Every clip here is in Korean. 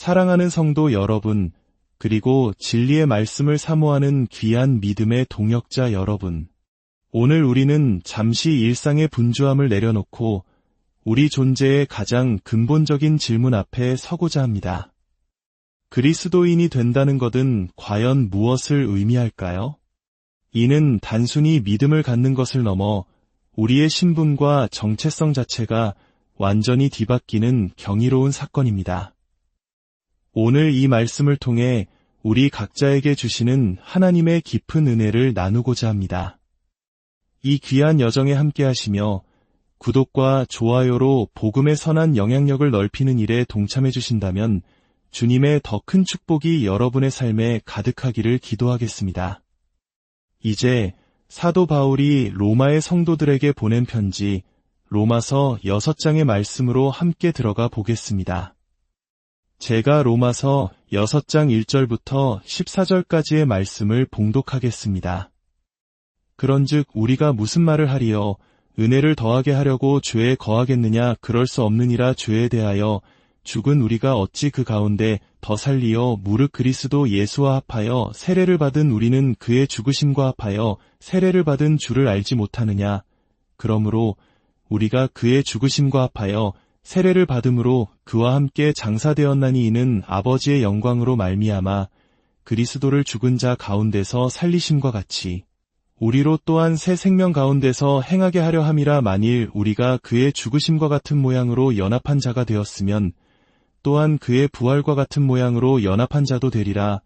사랑하는 성도 여러분, 그리고 진리의 말씀을 사모하는 귀한 믿음의 동역자 여러분. 오늘 우리는 잠시 일상의 분주함을 내려놓고 우리 존재의 가장 근본적인 질문 앞에 서고자 합니다. 그리스도인이 된다는 것은 과연 무엇을 의미할까요? 이는 단순히 믿음을 갖는 것을 넘어 우리의 신분과 정체성 자체가 완전히 뒤바뀌는 경이로운 사건입니다. 오늘 이 말씀을 통해 우리 각자에게 주시는 하나님의 깊은 은혜를 나누고자 합니다. 이 귀한 여정에 함께 하시며 구독과 좋아요로 복음의 선한 영향력을 넓히는 일에 동참해 주신다면 주님의 더 큰 축복이 여러분의 삶에 가득하기를 기도하겠습니다. 이제 사도 바울이 로마의 성도들에게 보낸 편지 로마서 6장의 말씀으로 함께 들어가 보겠습니다. 제가 로마서 6장 1절부터 14절까지의 말씀을 봉독하겠습니다. 그런즉 우리가 무슨 말을 하리요? 은혜를 더하게 하려고 죄에 거하겠느냐? 그럴 수 없느니라. 죄에 대하여 죽은 우리가 어찌 그 가운데 더 살리요? 무릇 그리스도 예수와 합하여 세례를 받은 우리는 그의 죽으심과 합하여 세례를 받은 주를 알지 못하느냐? 그러므로 우리가 그의 죽으심과 합하여 세례를 받음으로 그와 함께 장사되었나니 이는 아버지의 영광으로 말미암아 그리스도를 죽은 자 가운데서 살리심과 같이 우리로 또한 새 생명 가운데서 행하게 하려 함이라. 만일 우리가 그의 죽으심과 같은 모양으로 연합한 자가 되었으면 또한 그의 부활과 같은 모양으로 연합한 자도 되리라.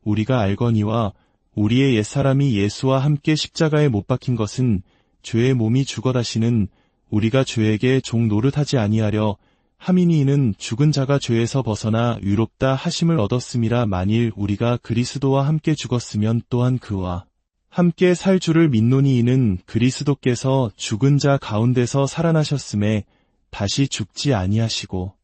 우리가 알거니와 우리의 옛사람이 예수와 함께 십자가에 못 박힌 것은 죄의 몸이 죽어 다시는 우리가 죄에게 종 노릇하지 아니하려 함이니 이는 죽은 자가 죄에서 벗어나 의롭다 하심을 얻었음이라. 만일 우리가 그리스도와 함께 죽었으면 또한 그와 함께 살 줄을 믿노니 이는 그리스도께서 죽은 자 가운데서 살아나셨음에 다시 죽지 아니하시고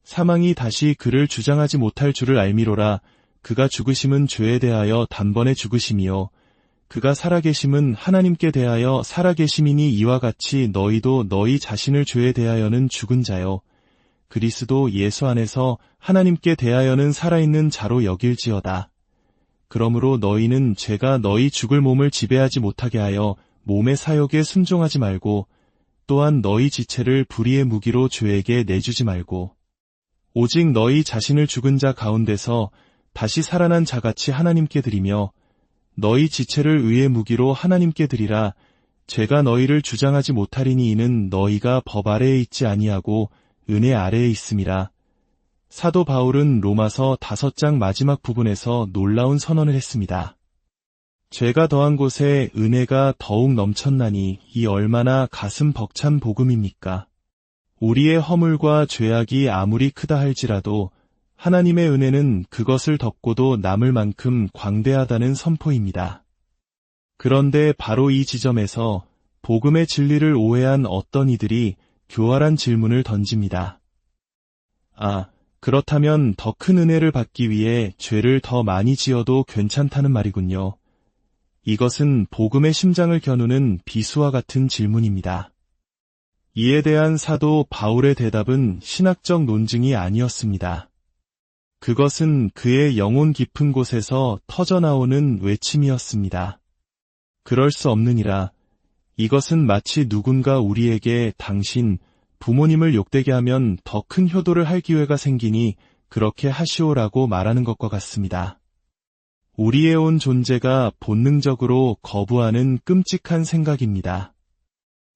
사망이 다시 그를 주장하지 못할 줄을 알미로라. 그가 죽으심은 죄에 대하여 단번에 죽으심이요 그가 살아계심은 하나님께 대하여 살아계심이니 이와 같이 너희도 너희 자신을 죄에 대하여는 죽은 자요 그리스도 예수 안에서 하나님께 대하여는 살아있는 자로 여길지어다. 그러므로 너희는 죄가 너희 죽을 몸을 지배하지 못하게 하여 몸의 사욕에 순종하지 말고 또한 너희 지체를 불의의 무기로 죄에게 내주지 말고 오직 너희 자신을 죽은 자 가운데서 다시 살아난 자같이 하나님께 드리며 너희 지체를 의의 무기로 하나님께 드리라. 죄가 너희를 주장하지 못하리니 이는 너희가 법 아래에 있지 아니하고 은혜 아래에 있음이라. 사도 바울은 로마서 5장 마지막 부분에서 놀라운 선언을 했습니다. 죄가 더한 곳에 은혜가 더욱 넘쳤나니 이 얼마나 가슴 벅찬 복음입니까? 우리의 허물과 죄악이 아무리 크다 할지라도 하나님의 은혜는 그것을 덮고도 남을 만큼 광대하다는 선포입니다. 그런데 바로 이 지점에서 복음의 진리를 오해한 어떤 이들이 교활한 질문을 던집니다. 그렇다면 더 큰 은혜를 받기 위해 죄를 더 많이 지어도 괜찮다는 말이군요. 이것은 복음의 심장을 겨누는 비수와 같은 질문입니다. 이에 대한 사도 바울의 대답은 신학적 논증이 아니었습니다. 그것은 그의 영혼 깊은 곳에서 터져나오는 외침이었습니다. 그럴 수 없느니라. 이것은 마치 누군가 우리에게 당신, 부모님을 욕되게 하면 더 큰 효도를 할 기회가 생기니 그렇게 하시오라고 말하는 것과 같습니다. 우리의 온 존재가 본능적으로 거부하는 끔찍한 생각입니다.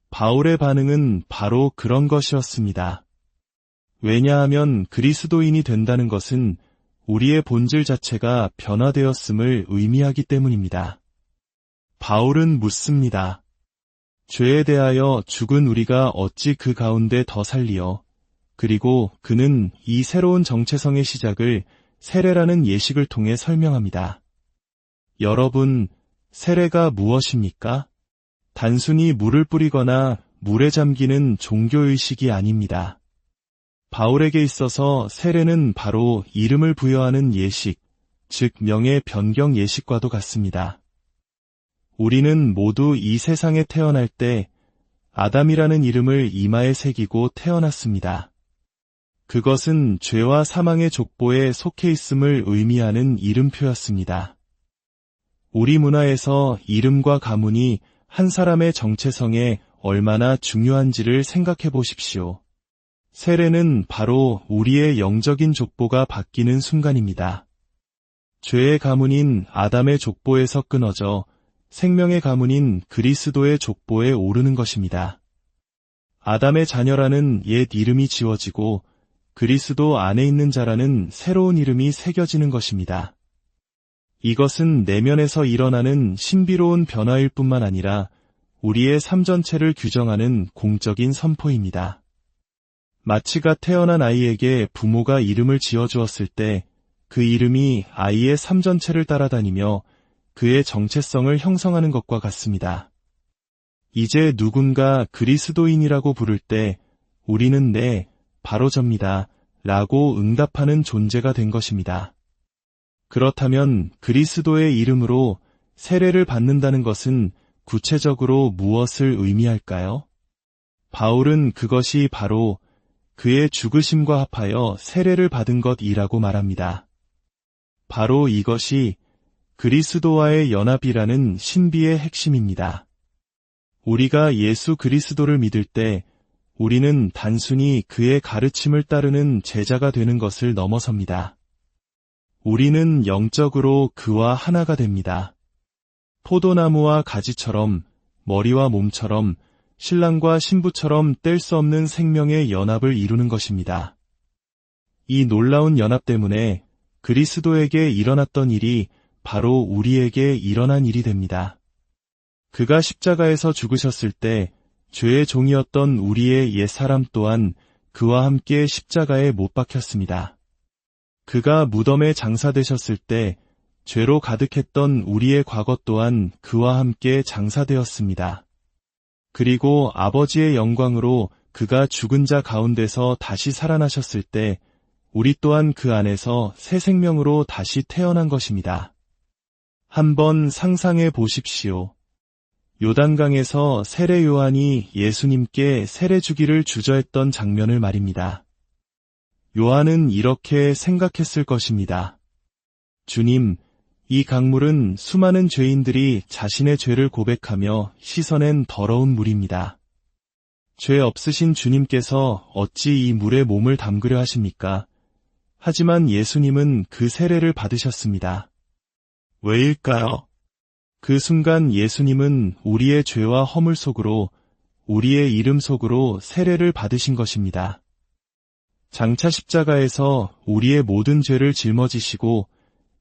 바울의 반응은 바로 그런 것이었습니다. 왜냐하면 그리스도인이 된다는 것은 우리의 본질 자체가 변화되었음을 의미하기 때문입니다. 바울은 묻습니다. 죄에 대하여 죽은 우리가 어찌 그 가운데 더 살리어? 그리고 그는 이 새로운 정체성의 시작을 세례라는 예식을 통해 설명합니다. 여러분, 세례가 무엇입니까? 단순히 물을 뿌리거나 물에 잠기는 종교의식이 아닙니다. 바울에게 있어서 세례는 바로 이름을 부여하는 예식, 즉 명예 변경 예식과도 같습니다. 우리는 모두 이 세상에 태어날 때 아담이라는 이름을 이마에 새기고 태어났습니다. 그것은 죄와 사망의 족보에 속해 있음을 의미하는 이름표였습니다. 우리 문화에서 이름과 가문이 한 사람의 정체성에 얼마나 중요한지를 생각해 보십시오. 세례는 바로 우리의 영적인 족보가 바뀌는 순간입니다. 죄의 가문인 아담의 족보에서 끊어져 생명의 가문인 그리스도의 족보에 오르는 것입니다. 아담의 자녀라는 옛 이름이 지워지고 그리스도 안에 있는 자라는 새로운 이름이 새겨지는 것입니다. 이것은 내면에서 일어나는 신비로운 변화일 뿐만 아니라 우리의 삶 전체를 규정하는 공적인 선포입니다. 마치가 태어난 아이에게 부모가 이름을 지어주었을 때 그 이름이 아이의 삶 전체를 따라다니며 그의 정체성을 형성하는 것과 같습니다. 이제 누군가 그리스도인이라고 부를 때 우리는 네, 바로 접니다. 라고 응답하는 존재가 된 것입니다. 그렇다면 그리스도의 이름으로 세례를 받는다는 것은 구체적으로 무엇을 의미할까요? 바울은 그것이 바로 그의 죽으심과 합하여 세례를 받은 것이라고 말합니다. 바로 이것이 그리스도와의 연합이라는 신비의 핵심입니다. 우리가 예수 그리스도를 믿을 때 우리는 단순히 그의 가르침을 따르는 제자가 되는 것을 넘어섭니다. 우리는 영적으로 그와 하나가 됩니다. 포도나무와 가지처럼, 머리와 몸처럼, 신랑과 신부처럼 뗄 수 없는 생명의 연합을 이루는 것입니다. 이 놀라운 연합 때문에 그리스도에게 일어났던 일이 바로 우리에게 일어난 일이 됩니다. 그가 십자가에서 죽으셨을 때 죄의 종이었던 우리의 옛사람 또한 그와 함께 십자가에 못 박혔습니다. 그가 무덤에 장사되셨을 때 죄로 가득했던 우리의 과거 또한 그와 함께 장사되었습니다. 그리고 아버지의 영광으로 그가 죽은 자 가운데서 다시 살아나셨을 때 우리 또한 그 안에서 새 생명으로 다시 태어난 것입니다. 한번 상상해 보십시오. 요단강에서 세례 요한이 예수님께 세례 주기를 주저했던 장면을 말입니다. 요한은 이렇게 생각했을 것입니다. 주님, 이 강물은 수많은 죄인들이 자신의 죄를 고백하며 씻어낸 더러운 물입니다. 죄 없으신 주님께서 어찌 이 물에 몸을 담그려 하십니까? 하지만 예수님은 그 세례를 받으셨습니다. 왜일까요? 그 순간 예수님은 우리의 죄와 허물 속으로, 우리의 이름 속으로 세례를 받으신 것입니다. 장차 십자가에서 우리의 모든 죄를 짊어지시고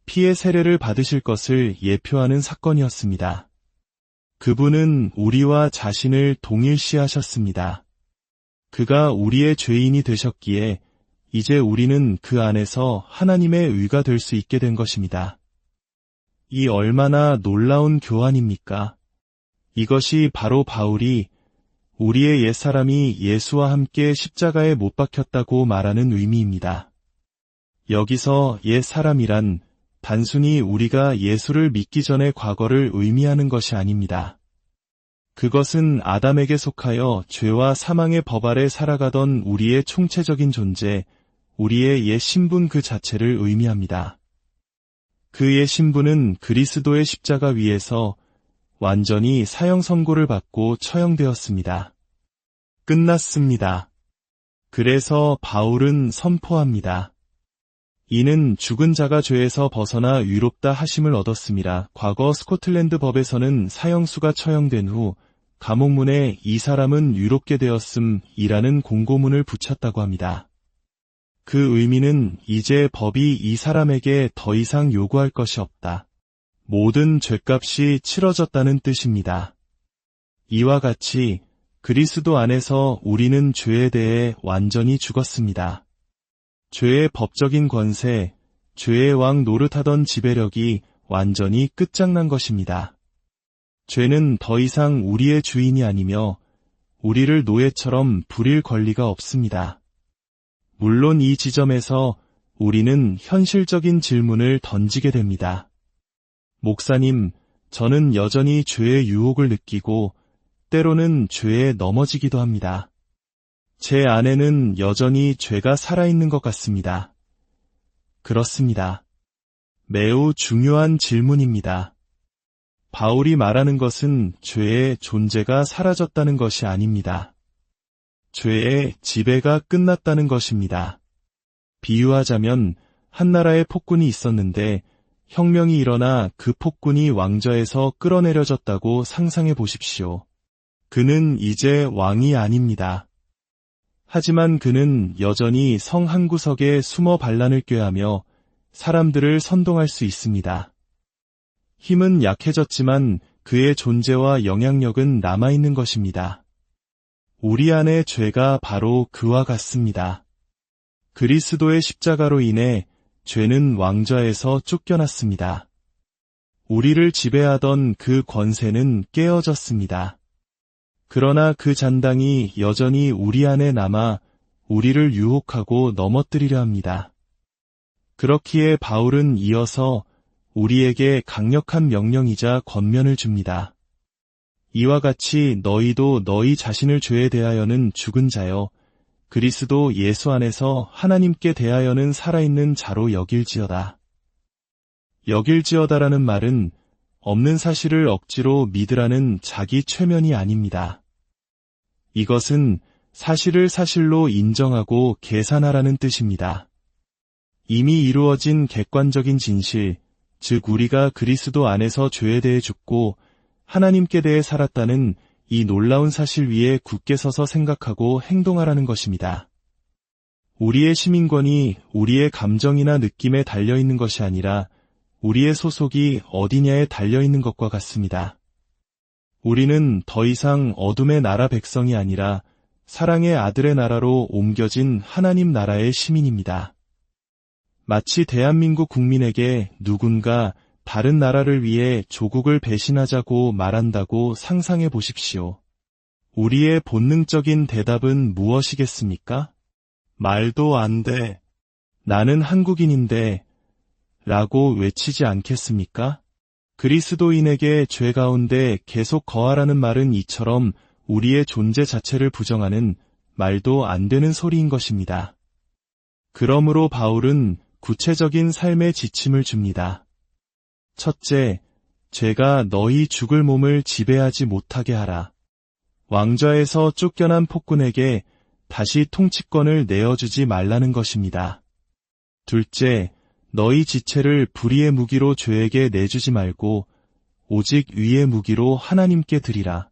피의 세례를 받으실 것을 예표하는 사건이었습니다. 그분은 우리와 자신을 동일시하셨습니다. 그가 우리의 죄인이 되셨기에 이제 우리는 그 안에서 하나님의 의가 될 수 있게 된 것입니다. 이 얼마나 놀라운 교환입니까? 이것이 바로 바울이 우리의 옛사람이 예수와 함께 십자가에 못 박혔다고 말하는 의미입니다. 여기서 옛사람이란 단순히 우리가 예수를 믿기 전의 과거를 의미하는 것이 아닙니다. 그것은 아담에게 속하여 죄와 사망의 법 아래 살아가던 우리의 총체적인 존재, 우리의 옛 신분 그 자체를 의미합니다. 그 옛 신분은 그리스도의 십자가 위에서 완전히 사형 선고를 받고 처형되었습니다. 끝났습니다. 그래서 바울은 선포합니다. 이는 죽은 자가 죄에서 벗어나 위롭다 하심을 얻었습니다. 과거 스코틀랜드 법에서는 사형수가 처형된 후 감옥문에 이 사람은 위롭게 되었음이라는 공고문을 붙였다고 합니다. 그 의미는 이제 법이 이 사람에게 더 이상 요구할 것이 없다. 모든 죄값이 치러졌다는 뜻입니다. 이와 같이 그리스도 안에서 우리는 죄에 대해 완전히 죽었습니다. 죄의 법적인 권세, 죄의 왕 노릇하던 지배력이 완전히 끝장난 것입니다. 죄는 더 이상 우리의 주인이 아니며 우리를 노예처럼 부릴 권리가 없습니다. 물론 이 지점에서 우리는 현실적인 질문을 던지게 됩니다. 목사님, 저는 여전히 죄의 유혹을 느끼고 때로는 죄에 넘어지기도 합니다. 제 안에는 여전히 죄가 살아있는 것 같습니다. 그렇습니다. 매우 중요한 질문입니다. 바울이 말하는 것은 죄의 존재가 사라졌다는 것이 아닙니다. 죄의 지배가 끝났다는 것입니다. 비유하자면 한 나라에 폭군이 있었는데 혁명이 일어나 그 폭군이 왕좌에서 끌어내려졌다고 상상해 보십시오. 그는 이제 왕이 아닙니다. 하지만 그는 여전히 성 한 구석에 숨어 반란을 꾀하며 사람들을 선동할 수 있습니다. 힘은 약해졌지만 그의 존재와 영향력은 남아있는 것입니다. 우리 안의 죄가 바로 그와 같습니다. 그리스도의 십자가로 인해 죄는 왕좌에서 쫓겨났습니다. 우리를 지배하던 그 권세는 깨어졌습니다. 그러나 그 잔당이 여전히 우리 안에 남아 우리를 유혹하고 넘어뜨리려 합니다. 그렇기에 바울은 이어서 우리에게 강력한 명령이자 권면을 줍니다. 이와 같이 너희도 너희 자신을 죄에 대하여는 죽은 자여 그리스도 예수 안에서 하나님께 대하여는 살아있는 자로 여길지어다. 여길지어다라는 말은 없는 사실을 억지로 믿으라는 자기 최면이 아닙니다. 이것은 사실을 사실로 인정하고 계산하라는 뜻입니다. 이미 이루어진 객관적인 진실, 즉 우리가 그리스도 안에서 죄에 대해 죽고 하나님께 대해 살았다는 이 놀라운 사실 위에 굳게 서서 생각하고 행동하라는 것입니다. 우리의 시민권이 우리의 감정이나 느낌에 달려있는 것이 아니라 우리의 소속이 어디냐에 달려있는 것과 같습니다. 우리는 더 이상 어둠의 나라 백성이 아니라 사랑의 아들의 나라로 옮겨진 하나님 나라의 시민입니다. 마치 대한민국 국민에게 누군가 다른 나라를 위해 조국을 배신하자고 말한다고 상상해 보십시오. 우리의 본능적인 대답은 무엇이겠습니까? 말도 안 돼. 나는 한국인인데 라고 외치지 않겠습니까? 그리스도인에게 죄 가운데 계속 거하라는 말은 이처럼 우리의 존재 자체를 부정하는 말도 안 되는 소리인 것입니다. 그러므로 바울은 구체적인 삶의 지침을 줍니다. 첫째, 죄가 너희 죽을 몸을 지배하지 못하게 하라. 왕좌에서 쫓겨난 폭군에게 다시 통치권을 내어주지 말라는 것입니다. 둘째, 너희 지체를 불의의 무기로 죄에게 내주지 말고 오직 의의 무기로 하나님께 드리라.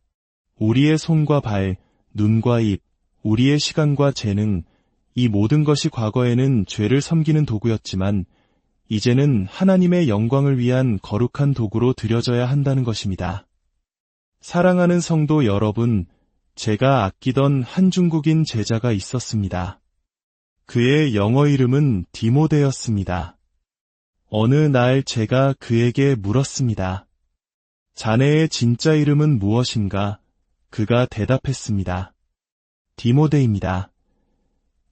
우리의 손과 발, 눈과 입, 우리의 시간과 재능, 이 모든 것이 과거에는 죄를 섬기는 도구였지만 이제는 하나님의 영광을 위한 거룩한 도구로 드려져야 한다는 것입니다. 사랑하는 성도 여러분, 제가 아끼던 한 중국인 제자가 있었습니다. 그의 영어 이름은 디모데였습니다. 어느 날 제가 그에게 물었습니다. 자네의 진짜 이름은 무엇인가? 그가 대답했습니다. 디모데입니다.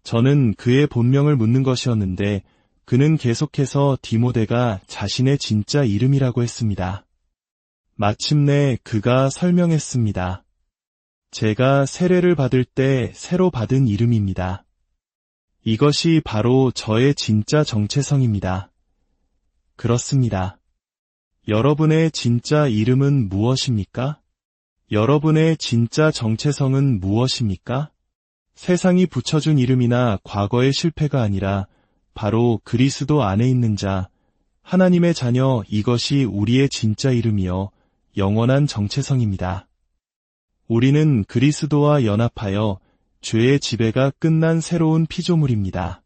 저는 그의 본명을 묻는 것이었는데 그는 계속해서 디모데가 자신의 진짜 이름이라고 했습니다. 마침내 그가 설명했습니다. 제가 세례를 받을 때 새로 받은 이름입니다. 이것이 바로 저의 진짜 정체성입니다. 그렇습니다. 여러분의 진짜 이름은 무엇입니까? 여러분의 진짜 정체성은 무엇입니까? 세상이 붙여준 이름이나 과거의 실패가 아니라 바로 그리스도 안에 있는 자, 하나님의 자녀, 이것이 우리의 진짜 이름이요 영원한 정체성입니다. 우리는 그리스도와 연합하여 죄의 지배가 끝난 새로운 피조물입니다.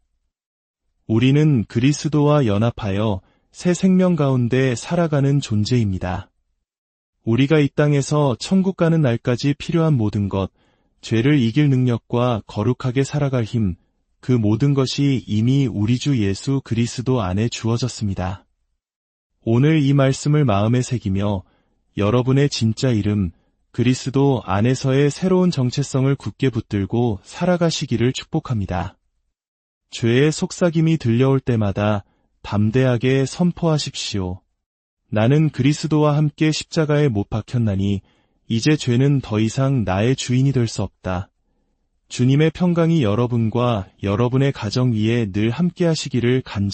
우리는 그리스도와 연합하여 새 생명 가운데 살아가는 존재입니다. 우리가 이 땅에서 천국 가는 날까지 필요한 모든 것, 죄를 이길 능력과 거룩하게 살아갈 힘, 그 모든 것이 이미 우리 주 예수 그리스도 안에 주어졌습니다. 오늘 이 말씀을 마음에 새기며 여러분의 진짜 이름, 그리스도 안에서의 새로운 정체성을 굳게 붙들고 살아가시기를 축복합니다. 죄의 속삭임이 들려올 때마다 담대하게 선포하십시오. 나는 그리스도와 함께 십자가에 못 박혔나니 이제 죄는 더 이상 나의 주인이 될 수 없다. 주님의 평강이 여러분과 여러분의 가정 위에 늘 함께 하시기를 간절히